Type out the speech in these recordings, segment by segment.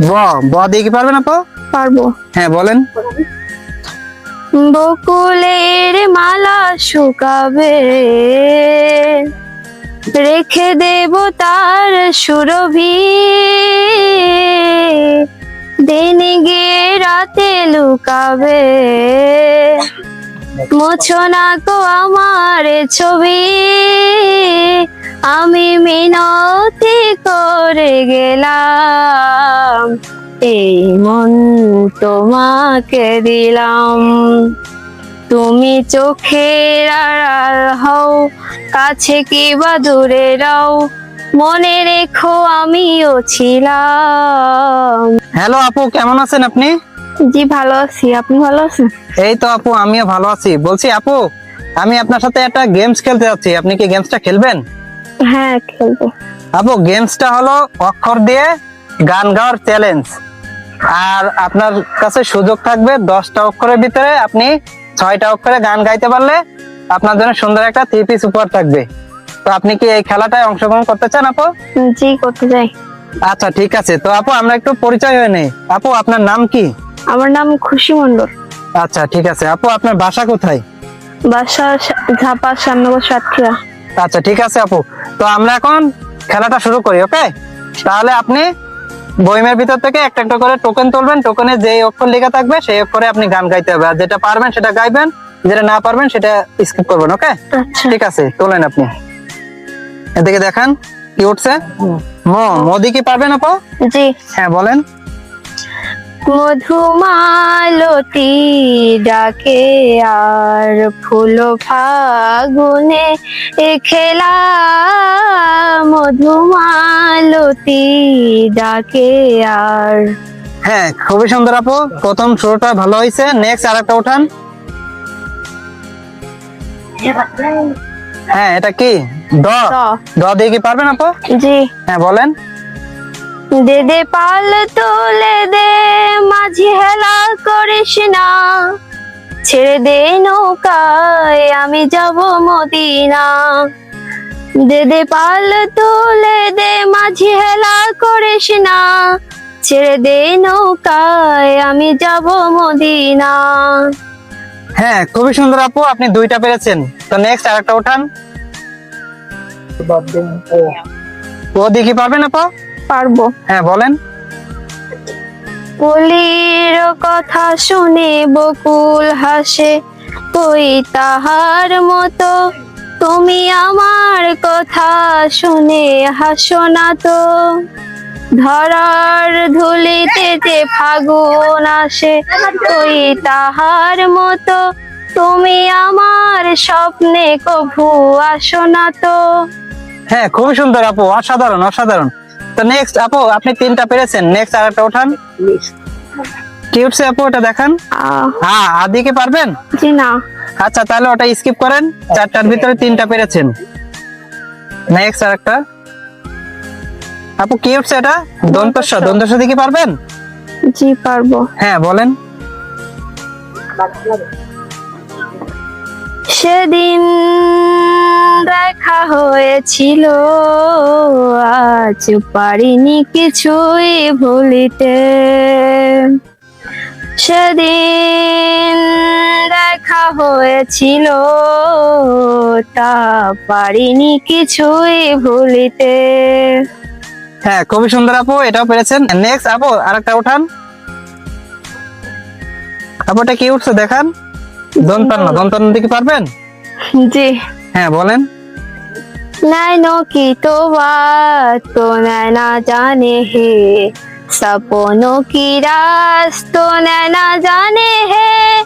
ব ব দিয়ে কি পারবেন আপু? পারবো। হ্যাঁ বলেন। বকুলের মালা শুকাবে, রেখে দেব তার সুরভি, দিন গিয়ে রাতে লুকাবে, মোছো না গো আমার ছবি, আমি মিনতি করে গেলাম, এই মন তোমাকে দিলাম। তুমি চোখের আড়াল হও, কাছে কি বা দূরে রাও, মনে রেখো আমিও ছিলাম। হ্যালো আপু, কেমন আছেন আপনি? জি ভালো আছি, আপনি ভালো আছেন? এই তো আপু, আমিও ভালো আছি। বলছি আপু, আমি আপনার সাথে একটা গেমস খেলতে যাচ্ছি, আপনি কি গেমসটা খেলবেন? হ্যাঁ খেলবো। আপু, গেমসটা হলো অক্ষর দিয়ে গান গাওয়ার চ্যালেঞ্জ। আর আপনার কাছে সুযোগ থাকবে 10টা অক্ষরের ভিতরে আপনি 6টা অক্ষরে গান গাইতে পারলে আপনার জন্য সুন্দর একটা 3 পিস উপহার থাকবে। তো আপনি কি এই খেলাটায় অংশগ্রহণ করতে চান আপু? জি করতে চাই। আচ্ছা ঠিক আছে, তো আপু আমরা একটু পরিচয় হয়ে নেই। আপু আপনার নাম কি? আমার নাম খুশি মন্ডল। আচ্ছা ঠিক আছে আপু, আপনার বাসা কোথায়? বাসা ঝাপা শ্যামনগর সাতক্ষীরা। আচ্ছা ঠিক আছে আপু, তো আমরা এখন খেলাটা শুরু করি। ওকে, তাহলে আপনি বইমের ভিতর থেকে একটা একটা করে টোকেন তুলবেন, টোকেনে যে অক্ষর লেখা থাকবে সেই অক্ষরে আপনি গান গাইতে হবে, আর যেটা পারবেন সেটা গাইবেন, যেটা না পারবেন সেটা স্কিপ করবেন। ওকে আচ্ছা ঠিক আছে, তোলেন আপনি। এদিকে দেখান কি উঠছে। মোদি কি পারবেন আপু? জি। হ্যাঁ বলেন। মধুমালতী ডাকে আর ফুল ফাগুনে এ খেলা, মধুমালতী ডাকে আর। হ্যাঁ খুবই সুন্দর আপু, প্রথম শুরুটা ভালো হয়েছে। নেক্সট আরেকটা উঠান। হ্যাঁ এটা কি? দ। দ দিয়ে কি পারবেন আপু? জি। হ্যাঁ বলেন। দে দে পাল তোলে দে, মাঝি হেলা করিস না, ছেড়ে দে নৌকায় আমি যাব মদিনা। দে দে পাল তোলে দে, মাঝি হেলা করিস না, ছেড়ে দে নৌকায় আমি যাব মদিনা। হ্যাঁ খুবই সুন্দর আপু, আপনি 2টা পেরেছেন। তো নেক্সট আরেকটা উঠান। ও দিয়ে কি পারবেন আপু? পারবো। হ্যাঁ বলেন। কলির কথা শুনে বকুল হাসে, কই তাহার মতো তুমি আমার কথা শুনে হাসো না তো। ধরার ধুলিতে যে ফাগুন আসে, কই তাহার মতো তুমি আমার স্বপ্নে কভু আসো না তো। হ্যাঁ খুবই সুন্দর আপু, অসাধারণ অসাধারণ। তো নেক্সট আপু, আপনি 3টা পেরেছেন। নেক্সট আরেকটা উঠান। কি উঠছে আপু, ওটা দেখান। হ্যাঁ আদি কি পারবেন? জি না। আচ্ছা তাহলে ওটা স্কিপ করেন, 4টার ভিতরে 3টা পেরেছেন। নেক্সট আরেকটা। আপু কি উঠছে এটা? দন্তস্ব। দন্তস্ব দিয়ে কি পারবেন? জি পারবো। হ্যাঁ বলেন। সেদিন দেখা হয়েছিল, আজ পারিনি কিছুই ভুলিতে। সেদিন দেখা হয়েছিল, তা পারিনি কিছুই ভুলিতে। হ্যাঁ খুবই সুন্দর আপু, এটাও পেরেছেন। নেক্সট আপু আরেকটা উঠান। আপু এটা কি উঠছে দেখান। দন্তান্ন। দন্তান্ন দিয়ে কি পারবেন? জি। হ্যাঁ বলেন। नैनो की तो बात तो नैना जाने है, सपनों की राज तो नैना जाने है,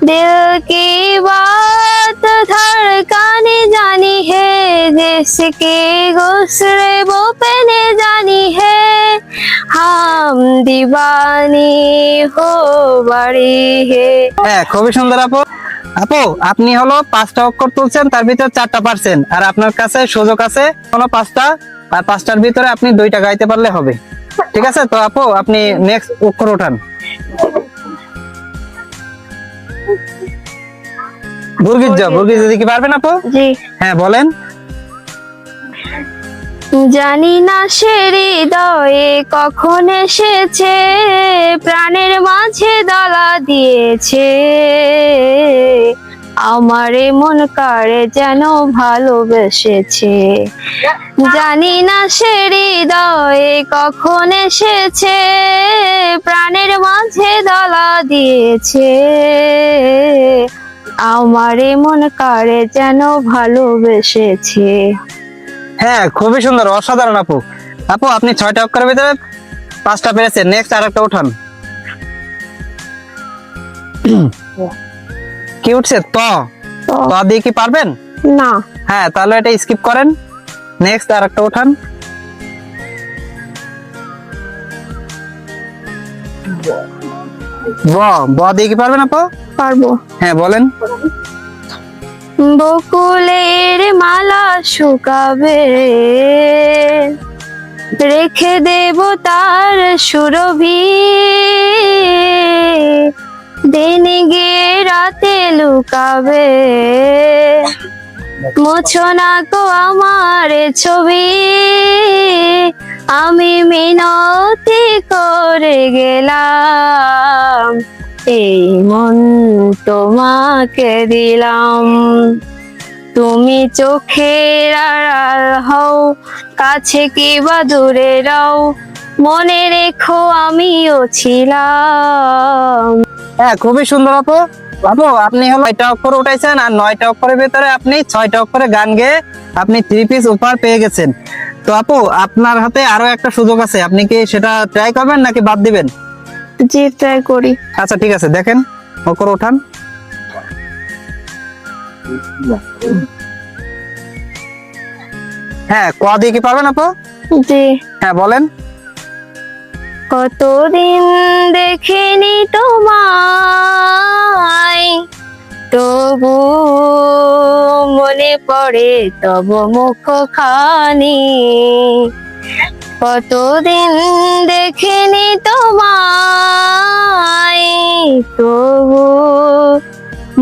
दिल की बात धड़काने जानी है, जिसके गुस्से वो पहने जानी है, हम दीवानी हो बड़ी है। হ্যাঁ খুবই সুন্দর আপু। আপু আপনি হলো 5টা অক্ষর তুলছেন, তার ভিতরে 4টা পারছেন, আর আপনার কাছে সুযোগ আছে হলো 5টা, আর 5টার ভিতরে আপনি 2টা গাইতে পারলে হবে। ঠিক আছে, তো আপু আপনি নেক্সট অক্ষর উঠান। বুর্গিজ। বুর্গিজ দিকে পারবেন আপু? জি। হ্যাঁ বলেন। জানি না সে হৃদয়ে কখন এসেছে, প্রাণের মাঝে দলা দিয়েছে, আমার মন কারে যেন ভালোবেসেছে। জানি না সে হৃদয়ে কখন এসেছে, প্রাণের মাঝে দলা দিয়েছে, আমার মন কারে যেন ভালোবেসেছে। হ্যাঁ, খুবই সুন্দর, অসাধারণ আপু। আপু আপনি 6টা অক্ষরের ভিতরে 5টা পেরেছেন। নেক্সট আরেকটা উঠান। কি উঠছে? ত। ত দিয়ে কি পারবেন? না। হ্যাঁ, তাহলে এটা স্কিপ করেন। নেক্সট আরেকটা উঠান। ব। ব দিয়ে কি পারবেন আপু? পারবো। হ্যাঁ, বলেন। বকুলের মালা শুকাবে, রেখে দেব তার সুরভি, দিন গিয়ে রাতে লুকাবে, মোছো না গো আমার ছবি, আমি মিনতি করে গেলাম, এই মন তোমাকে দিলাম। তুমি চোখের আড়াল হও, কাছে কি বা দূরে রও, মনে রেখো আমিও ছিলাম। হ্যাঁ, খুবই সুন্দর আপু। আপু আপনি হলো 9টা অক্ষর উঠাইছেন, আর 9টা অক্ষরের ভিতরে আপনি 6টা অক্ষরে গান গেয়ে আপনি 3 পিস উপহার পেয়ে গেছেন। তো আপু আপনার হাতে আরো একটা সুযোগ আছে, আপনি কি সেটা ট্রাই করবেন নাকি বাদ দিবেন? জি, ট্রাই করি। আচ্ছা ঠিক আছে, দেখেন অক্ষর ওঠান। হ্যাঁ, ক দিয়ে কি পারবেন আপু? জি। হ্যাঁ, বলেন। কতদিন দেখিনি তোমায়, তবু মনে পড়ে তব মুখ খানি, কতদিন দেখিনি তোমায়, তবু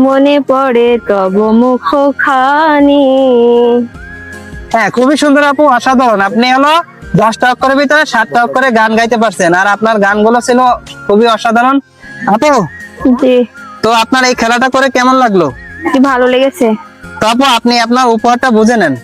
মনে পড়ে তব মুখ খানি। হ্যাঁ, খুবই সুন্দর আপু, অসাধারণ। আপনি হলো 10টা অক্ষরের ভিতরে 7টা অক্ষরে গান গাইতে পারছেন, আর আপনার গানগুলো ছিল খুবই অসাধারণ আপু। জি। তো আপনার এই খেলাটা করে কেমন লাগলো? ভালো লেগেছে। তো আপু আপনি আপনার উপহারটা বুঝে নেন।